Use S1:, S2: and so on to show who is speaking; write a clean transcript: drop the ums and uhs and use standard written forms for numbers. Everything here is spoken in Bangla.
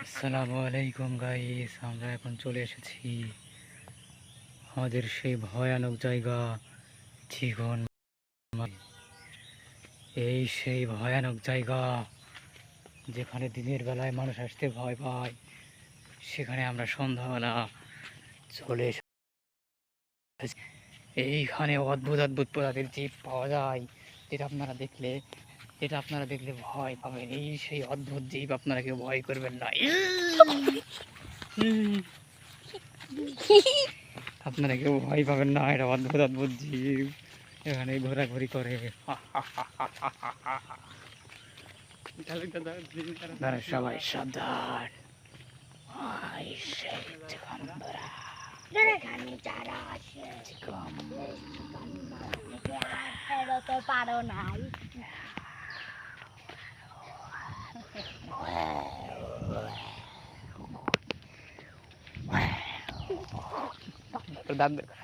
S1: আসসালামু আলাইকুম গাইস, আমরা এখন চলে এসেছি আমাদের সেই ভয়ানক জায়গা জীবন। এই সেই ভয়ানক জায়গা যেখানে দিনের বেলায় মানুষ আসতে ভয় পায়, সেখানে আমরা সন্ধ্যাবেলা চলে এসেছি। এইখানে অদ্ভুত অদ্ভুত প্রজাতির জীব পাওয়া যায়, যেটা আপনারা দেখলে ভয় পাবেন। এই সেই অদ্ভুত জীব, আপনারা কেউ ভয় করবেন না। আপনারা কেউ ভয় পাবেন না, এটা অদ্ভুত অদ্ভুত জীব এখানে ঘোরাঘুরি করে। আপনারা সবাই সাবধান।
S2: তো পারো নাই
S1: দাঁত বের কর।